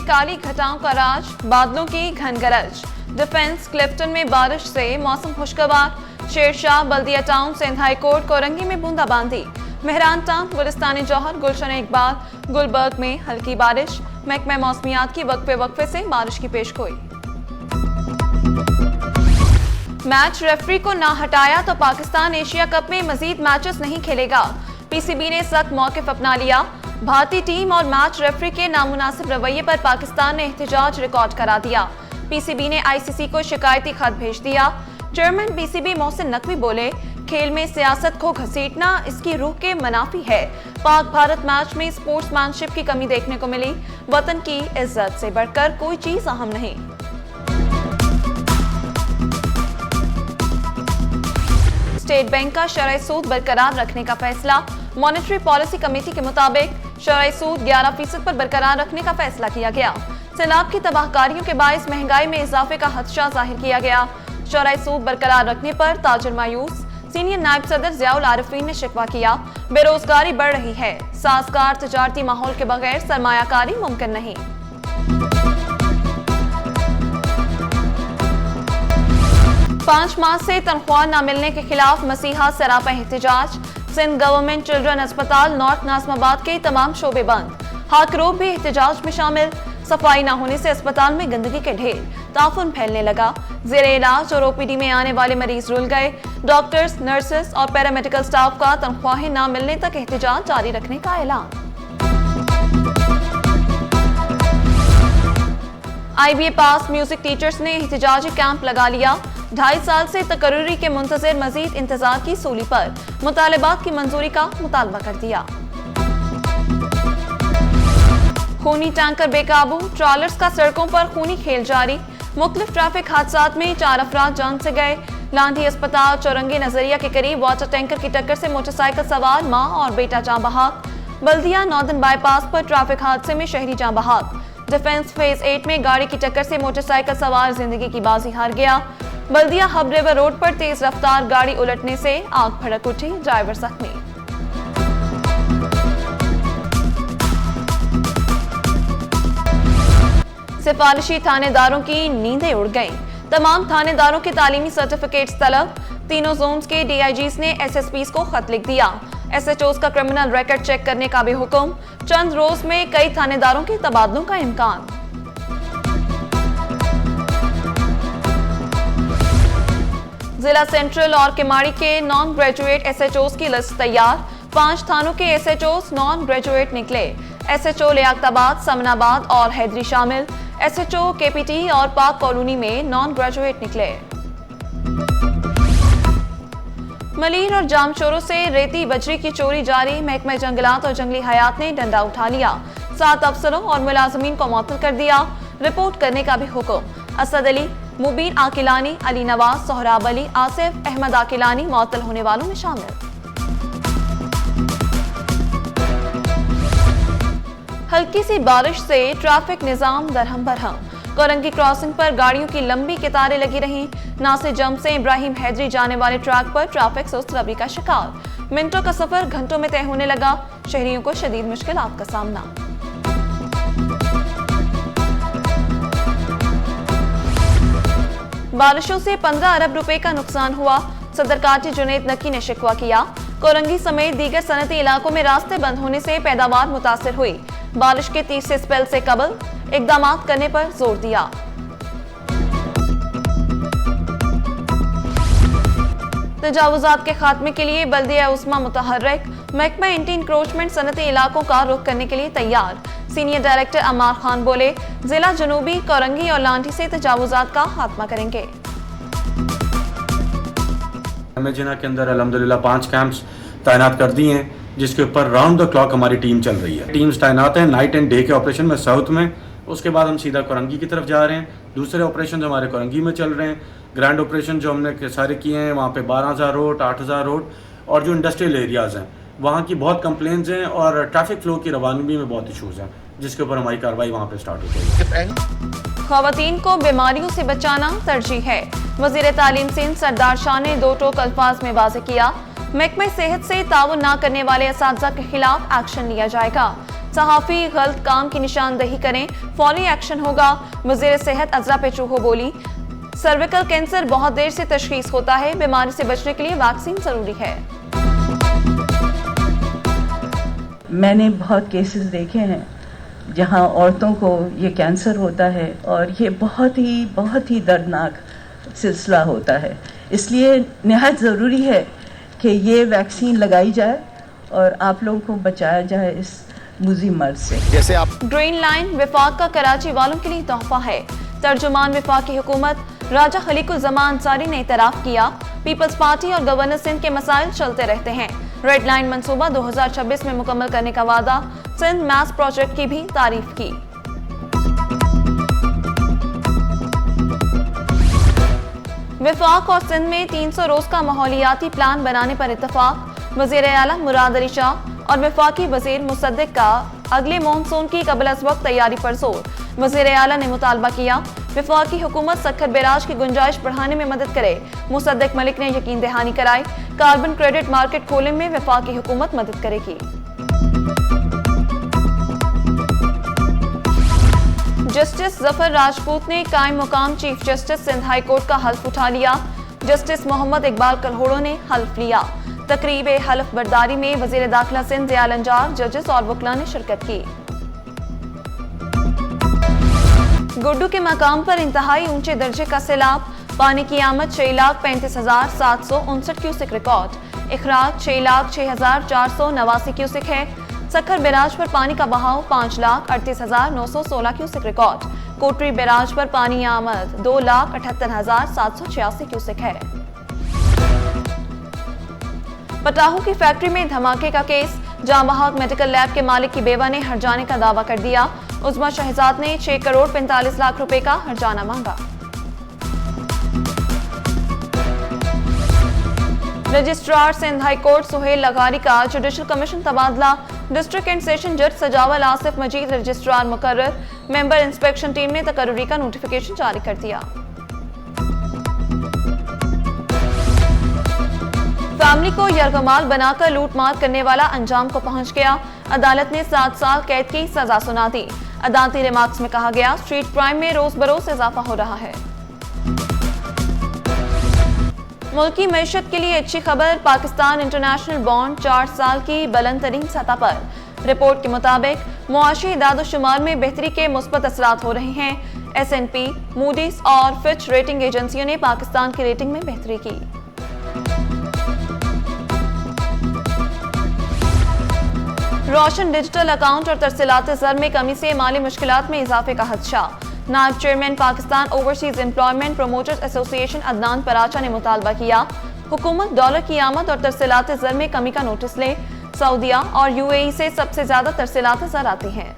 काली घटाओं का राज, बादलों की घन गरज। डिफेंस क्लिफ्टन में बारिश से मौसम खुशगवार। Shershah, Baldia Town, Sindh high Court, Korangi में बूंदाबांदी। मेहरान टाउन, गुलिस्तान जौहर, गुलशन इकबाल, गुलबर्ग में हल्की बारिश। महकमा मौसमियात की वक्फे वक्फे से बारिश की पेशगोई। मैच रेफरी को ना हटाया तो पाकिस्तान एशिया कप में मजीद मैचेस नहीं खेलेगा। पीसीबी ने सख्त मौकिफ अपना लिया। भारतीय टीम और मैच रेफरी के नामुनासिब रवैये पर पाकिस्तान ने एहतजाज रिकॉर्ड करा दिया। पीसीबी ने आईसीसी को शिकायती खत भेज दिया। चेयरमैन पीसीबी मोहसिन नकवी बोले, खेल में सियासत को घसीटना इसकी रूह के मुनाफी है। पाक भारत मैच में स्पोर्ट्समैनशिप की कमी देखने को मिली। वतन की इज्जत से बढ़कर कोई चीज अहम नहीं। स्टेट बैंक का शरई सूद बरकरार रखने का फैसला। मॉनेटरी पॉलिसी कमेटी के मुताबिक शरई सूद 11% पर बरकरार रखने का फैसला किया गया। सैलाब की तबाहकारियों के बायस महंगाई में इजाफे का खदशा जाहिर किया गया। शरई सूद बरकरार रखने पर ताजिर मायूस। सीनियर नायब सदर जियाउल आरिफीन ने शिकवा किया, बेरोजगारी बढ़ रही है। साजगार तिजारती माहौल के बगैर सरमायाकारी मुमकिन नहीं। पांच माह से तनख्वाह न मिलने के खिलाफ मसीहा सरापा एहतजाज। सिंध गवर्नमेंट चिल्ड्रन अस्पताल नॉर्थ नाज़िमाबाद के तमाम शोबे बंद। हाकरोब भी एहतजाज में शामिल। सफाई न होने से अस्पताल में गंदगी के ढेर, ताफुन फैलने लगा। जेरे इलाज और ओपीडी में आने वाले मरीज रुल गए। डॉक्टर्स, नर्सेस और पैरामेडिकल स्टाफ का तनख्वाहें न मिलने तक एहतजाज जारी रखने का ऐलान। आईबीए पास म्यूजिक टीचर्स ने एहतजाजी कैंप लगा लिया। 2.5 साल से तकर्रुरी के मुंतजर मजीद इंतजार की सूली पर मुतालबात की मंजूरी का मुतालबा कर दिया। खूनी टैंकर बेकाबू, ट्रॉलर्स का सड़कों पर खूनी खेल जारी। मुख्तलिफ ट्रैफिक हादसात में 4 अफराद जान से गए। लांधी अस्पताल चौरंगी नजरिया के करीब वाटर टैंकर की टक्कर से मोटरसाइकिल सवार मां और बेटा जान बहक। बल्दिया नॉर्दर्न बाईपास पर ट्रैफिक हादसे में शहरी जान बहक। डिफेंस फेज 8 में गाड़ी की टक्कर से मोटरसाइकिल सवार जिंदगी की बाजी हार गया। बल्दिया हब रिवर रोड पर तेज रफ्तार गाड़ी उलटने से आग भड़क उठी, ड्राइवर जख्मी। सिफारिशी थानेदारों की नींदें उड़ गईं। तमाम थानेदारों के तालीमी सर्टिफिकेट्स तलब। तीनों जोन्स के डीआईजीज ने एसएसपीज को खत लिख दिया। एसएचओज का क्रिमिनल रिकॉर्ड चेक करने का भी हुक्म। चंद रोज में कई थानेदारों के तबादलों का इम्कान। जिला सेंट्रल और किमाड़ी के नॉन ग्रेजुएट एसएचओज की लिस्ट तैयार। 5 थानों के एसएचओज नॉन ग्रेजुएट निकले। एसएचओ लियाकताबाद, समनाबाद और हैदरी शामिल। एसएचओ केपीटी और पाक कॉलोनी में नॉन ग्रेजुएट निकले। मलीर और जामचोरों से रेती बजरी की चोरी जारी। महकमा जंगलात और जंगली हयात ने डंडा उठा लिया। 7 अफसरों और मुलाजमीन को मुअत्तल कर दिया। रिपोर्ट करने का भी हुक्म। असद अली, मुबीन आकिलानी, अली नवाज, सोहराब अली, आसिफ अहमद आकिलानी मुअत्तल होने वालों में शामिल। हल्की सी बारिश से ट्रैफिक निजाम दरहम बरहम। कोरंगी क्रॉसिंग पर गाड़ियों की लंबी कतारें लगी रहीं। नासिर जम से इब्राहिम हैदरी जाने वाले ट्रैक पर ट्रैफिक सुस्त रवि का शिकार। मिनटों का सफर घंटों में तय होने लगा। शहरियों को शदीद मुश्किलात का सामना। बारिशों से 15 अरब रुपए का नुकसान हुआ। सदर काजी जुनैद नकी ने शिकवा किया। कोरंगी समेत दीगर सनती इलाकों में रास्ते बंद होने से पैदावार मुतासिर हुई। बारिश के तीसरे स्पेल से कबल इकदाम करने पर जोर दिया। तजावुजात के खात्मे के लिए बल्दिया उस्मा मुतहर्रिक। महकमा एंटी इंक्रोचमेंट सनती इलाकों का रुख करने के लिए तैयार। सीनियर डायरेक्टर अमार खान बोले, जिला जनूबी, कोरंगी और लांठी से तजावुजात का खात्मा करेंगे। जिना के अंदर अल्हम्दुलिल्लाह 5 कैंप्स तैनात कर दिए हैं, जिसके ऊपर राउंड द क्लॉक हमारी टीम चल रही है। टीम्स तैनात हैं नाइट एंड डे के ऑपरेशन में साउथ में। उसके बाद हम सीधा कोरंगी की तरफ जा रहे हैं। दूसरे ऑपरेशन हमारे कोरंगी में चल रहे हैं। ग्रैंड ऑपरेशन जो हमने सारे किए हैं वहाँ पे 12,000 रोड, 8,000 रोड और जो इंडस्ट्रियल एरियाज़ हैं वहाँ की बहुत कंप्लेंट्स हैं और ट्रैफिक फ्लो की रवानगी में बहुत इशूज़ हैं, जिसके ऊपर हमारी कार्रवाई वहाँ पे स्टार्ट हो गई। ख़वातीन को बीमारियों से बचाना तरजीह है। वज़ीर तालीम सिंध सरदार शाह ने 2 टोक अल्फाज में वाज़ेह किया। महकमे सेहत से ताउन न करने वाले असातिज़ा के खिलाफ एक्शन लिया जाएगा। सहाफी गलत काम की निशानदेही करें, फौरी एक्शन होगा। वजीर सेहत अजरा पेचूहो बोली, सर्विकल कैंसर बहुत देर से तशखीस होता है, बीमारी से बचने के लिए वैक्सीन जरूरी है। मैंने बहुत केसेस देखे हैं जहां औरतों को ये कैंसर होता है और ये बहुत ही दर्दनाक सिलसिला होता है। इसलिए निहायत ज़रूरी है कि ये वैक्सीन लगाई जाए और आप लोगों को बचाया जाए इस मुज़ी मर्ज से। जैसे आप ग्रीन लाइन विफाक का कराची वालों के लिए तोहफा है। तर्जुमान विफाकी हुकूमत राजा खलीकुल जमान अंसारी ने इतराफ़ किया, पीपल्स पार्टी और गवर्नर सिंध के मसाइल चलते रहते हैं। रेड लाइन मंसूबा 2026 में मुकम्मल करने का वादा, सिंध मैथ्स प्रोजेक्ट की भी तारीफ की। विफाक और सिंध में 300 रोज का माहौलियाती प्लान बनाने पर इत्तफाक। वजीर आला मुराद अली शाह और विफाकी वजीर मुसद्दिक का अगले मानसून की कबल अज वक्त तैयारी पर जोर। वजीर आला ने मुतालबा किया, विफाकी हुकूमत सक्खर बैराज की गुंजाइश बढ़ाने में मदद करे। मुसद्दिक मलिक ने यकीन दहानी कराई, कार्बन क्रेडिट मार्केट खोलने में विफाकी हुकूमत मदद करेगी। जस्टिस जफर राजपूत ने कायम मुकाम chief justice Sindh high court का हल्फ उठा लिया। जस्टिस मोहम्मद इकबाल कलहोड़ो ने हल्फ लिया। तकरीब हल्फ बर्दारी में वजीर दाखिला सिंध दयाल अंजार, जजेस और वकला ने शिरकत की। गुड्डू के मकाम पर इंतहाई ऊंचे दर्जे का सैलाब, पानी की आमद 6,35,759 क्यूसेक रिकॉर्ड। इखराज 6,06,489 क्यूसेक है। सक्खर बैराज पर पानी का बहाव 5,38,916 क्यूसेक रिकॉर्ड। कोटरी बैराज पर पानी आमद 2,78,786 क्यूसेक है। पटाहू की फैक्ट्री में धमाके का केस, जांबहाक मेडिकल लैब के मालिक की बेवा ने हर्जाने का दावा कर दिया। उस्मा शहजाद ने 6 करोड़ 45 लाख रुपए का हर्जाना मांगा। Registrar Sindh high Court Suhail Lagari का जुडिशल कमीशन तबादला। डिस्ट्रिक्ट एंड सेशन जज सजावल आसिफ मजीद रजिस्ट्रार मुकर्रर। मेंबर इंस्पेक्शन टीम ने तकर्री का नोटिफिकेशन जारी कर दिया। फैमिली को यरगमाल बनाकर लूटमार करने वाला अंजाम को पहुंच गया। अदालत ने 7 साल कैद की सजा सुना दी। अदालती रिमार्क्स में कहा गया, स्ट्रीट क्राइम में रोज बरोज इजाफा हो रहा है। मुल्की मईशत के लिए अच्छी खबर, पाकिस्तान इंटरनेशनल बॉन्ड 4 साल की बुलंद तरीन सतह पर। रिपोर्ट के मुताबिक मुआशी इदाद-ओ-शुमार में बेहतरी के मुस्बत असरात हो रहे हैं। S&P, मूडीज और फिच रेटिंग एजेंसियों ने पाकिस्तान की रेटिंग में बेहतरी की। रोशन डिजिटल अकाउंट और तरसीलात ज़र में कमी से माली मुश्किलात में इजाफे का खदशा। नायब chairman Pakistan overseas employment promoters association Adnan Paracha ने मुतालबा किया, हुकूमत डॉलर की आमद और तरसीलात ज़र में कमी का नोटिस ले। सऊदिया और UAE से सबसे ज्यादा तरसीलात ज़र आती हैं।